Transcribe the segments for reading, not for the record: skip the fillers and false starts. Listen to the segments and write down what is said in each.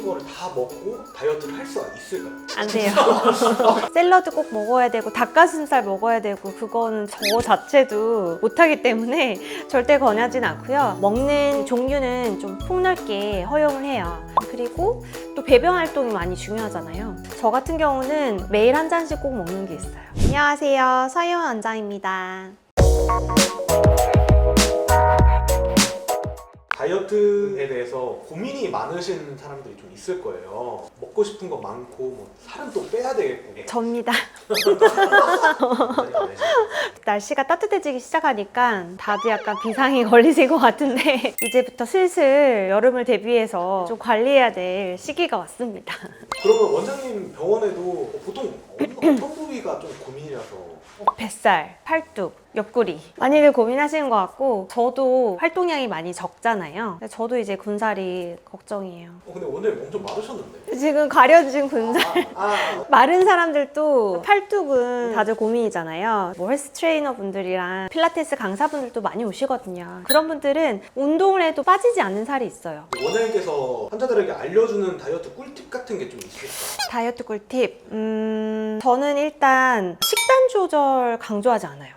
싶은 거를 다 먹고 다이어트를 할 수가 있을까요? 안 돼요. 샐러드 꼭 먹어야 되고 닭가슴살 먹어야 되고 그거는 저 자체도 못하기 때문에 절대 권하진 않고요. 먹는 종류는 좀 폭넓게 허용을 해요. 그리고 또 배변 활동이 많이 중요하잖아요. 저 같은 경우는 매일 한 잔씩 꼭 먹는 게 있어요. 안녕하세요. 서희원 원장입니다. 다이어트에 대해서 고민이 많으신 사람들이 좀 있을 거예요. 먹고 싶은 거 많고 뭐 살은 또 빼야 되겠고. 접니다. 날씨가 따뜻해지기 시작하니까 다들 약간 비상이 걸리신 것 같은데 이제부터 슬슬 여름을 대비해서 좀 관리해야 될 시기가 왔습니다. 그러면 원장님 병원에도 보통 어떤 부위가 좀 고민이라서? 뱃살, 팔뚝, 옆구리 많이들 고민하시는 것 같고 저도 활동량이 많이 적잖아요. 저도 이제 군살이 걱정이에요. 근데 원장님 엄청 마르셨는데? 지금 가려진 군살. 아, 마른 사람들도 팔뚝은 다들 고민이잖아요. 뭐 헬스 트레이너 분들이랑 필라테스 강사분들도 많이 오시거든요. 그런 분들은 운동을 해도 빠지지 않는 살이 있어요. 원장님께서 환자들에게 알려주는 다이어트 꿀팁 같은 게 좀 있을까요? 다이어트 꿀팁? 저는 일단 식단 조절 강조하지 않아요.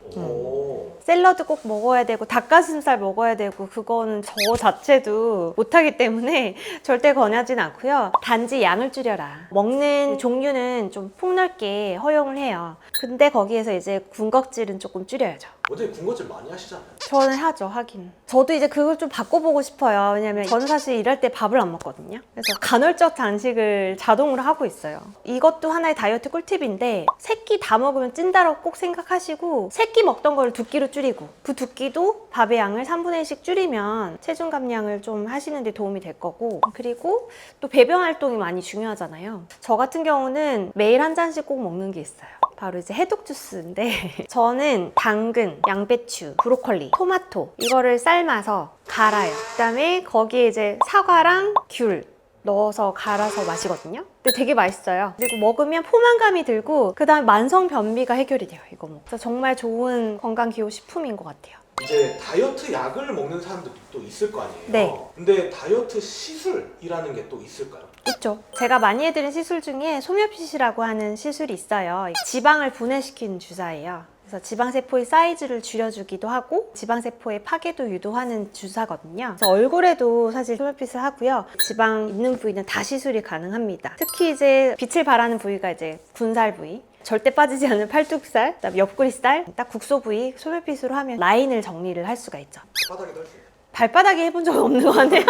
샐러드 꼭 먹어야 되고 닭가슴살 먹어야 되고 그거는 저 자체도 못하기 때문에 절대 권하진 않고요. 단지 양을 줄여라. 먹는 종류는 좀 폭넓게 허용을 해요. 근데 거기에서 이제 군것질은 조금 줄여야죠. 원장님 군것질 많이 하시잖아요. 저는 하죠, 하긴. 저도 이제 그걸 좀 바꿔보고 싶어요. 왜냐면 저는 사실 일할 때 밥을 안 먹거든요. 그래서 간헐적 단식을 자동으로 하고 있어요. 이것도 하나의 다이어트 꿀팁인데 세 끼 다 먹으면 찐다라고 꼭 생각하시고 세 끼 먹던 걸 두 끼로 줄이고 그 두 끼도 밥의 양을 3분의 1씩 줄이면 체중 감량을 좀 하시는 데 도움이 될 거고 그리고 또 배변 활동이 많이 중요하잖아요. 저 같은 경우는 매일 한 잔씩 꼭 먹는 게 있어요. 바로 이제 해독 주스인데 저는 당근, 양배추, 브로콜리, 토마토 이거를 삶아서 갈아요. 그다음에 거기에 이제 사과랑 귤 넣어서 갈아서 마시거든요. 근데 되게 맛있어요. 그리고 먹으면 포만감이 들고 그다음에 만성 변비가 해결이 돼요. 이거 먹고. 그래서 정말 좋은 건강 기호 식품인 것 같아요. 이제 다이어트 약을 먹는 사람들도 또 있을 거 아니에요? 네. 근데 다이어트 시술이라는 게 또 있을까요? 있죠. 제가 많이 해드린 시술 중에 소멸핏이라고 하는 시술이 있어요. 지방을 분해시키는 주사예요. 그래서 지방세포의 사이즈를 줄여주기도 하고 지방세포의 파괴도 유도하는 주사거든요. 그래서 얼굴에도 사실 소멸핏을 하고요. 지방 있는 부위는 다 시술이 가능합니다. 특히 이제 빛을 발하는 부위가 이제 군살 부위. 절대 빠지지 않는 팔뚝살, 그다음에 옆구리살, 딱 국소 부위 소멸핏으로 하면 라인을 정리를 할 수가 있죠. 바닥에도 할 수 있어요. 발바닥에 해본 적은 없는 것 같아요.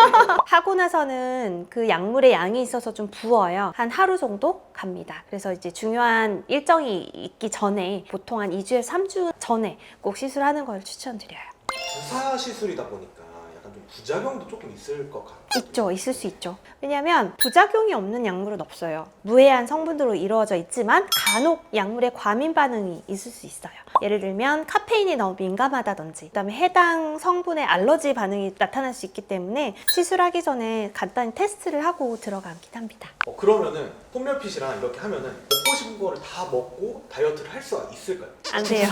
하고 나서는 그 약물의 양이 있어서 좀 부어요. 한 하루 정도 갑니다. 그래서 이제 중요한 일정이 있기 전에 보통 한 2주에서 3주 전에 꼭 시술하는 걸 추천드려요. 주사 시술이다 보니까 약간 좀 부작용도 조금 있을 것 같아요. 있죠. 있을 수 있죠. 왜냐하면 부작용이 없는 약물은 없어요. 무해한 성분으로 이루어져 있지만 간혹 약물에 과민 반응이 있을 수 있어요. 예를 들면 카페인이 너무 민감하다든지 그다음에 해당 성분에 알러지 반응이 나타날 수 있기 때문에 시술하기 전에 간단히 테스트를 하고 들어가긴 합니다. 그러면은 홈메오핏이랑 이렇게 하면은 먹고 싶은 거를 다 먹고 다이어트를 할 수가 있을까요? 안 돼요.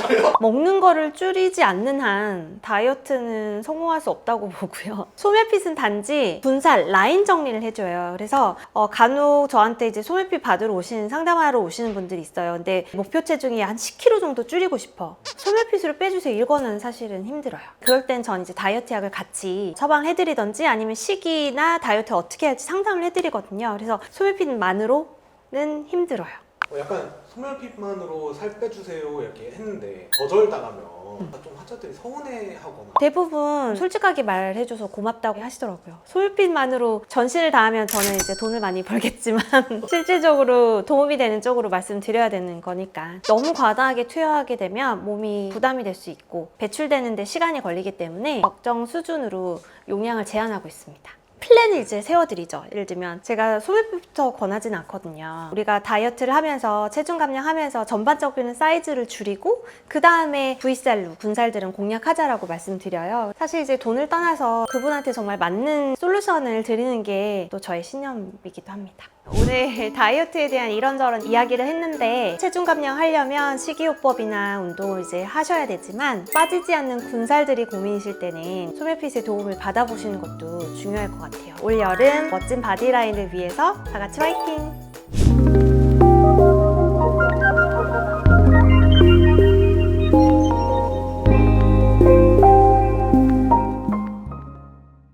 그래요? 먹는 거를 줄이지 않는 한 다이어트는 성공할 수 없다고 보고요. 소멸핏은 단지 분살, 라인 정리를 해줘요. 그래서 간혹 저한테 이제 소멸핏 받으러 오시는 상담하러 오시는 분들이 있어요. 근데 목표 체중이 한 10kg 정도 줄이고 싶어. 소멸핏으로 빼주세요. 이거는 사실은 힘들어요. 그럴 땐 전 이제 다이어트 약을 같이 처방해드리던지 아니면 식이나 다이어트 어떻게 할지 상담을 해드리거든요. 그래서 소멸핏만으로는 힘들어요. 약간 소멸핏만으로 살 빼주세요 이렇게 했는데 거절당하면 좀 환자들이 서운해하거나 대부분 솔직하게 말해줘서 고맙다고 하시더라고요. 소율빛만으로 전신을 다하면 저는 이제 돈을 많이 벌겠지만 실질적으로 도움이 되는 쪽으로 말씀드려야 되는 거니까 너무 과다하게 투여하게 되면 몸이 부담이 될 수 있고 배출되는데 시간이 걸리기 때문에 적정 수준으로 용량을 제한하고 있습니다. 플랜을 이제 세워드리죠. 예를 들면 제가 소멸핏부터 권하진 않거든요. 우리가 다이어트를 하면서 체중 감량하면서 전반적인 사이즈를 줄이고 그 다음에 V살로 군살들은 공략하자라고 말씀드려요. 사실 이제 돈을 떠나서 그분한테 정말 맞는 솔루션을 드리는 게 또 저의 신념이기도 합니다. 오늘 다이어트에 대한 이런저런 이야기를 했는데 체중 감량하려면 식이요법이나 운동을 이제 하셔야 되지만 빠지지 않는 군살들이 고민이실 때는 소멜핏의 도움을 받아보시는 것도 중요할 것 같아요. 올 여름 멋진 바디라인을 위해서 다 같이 화이팅!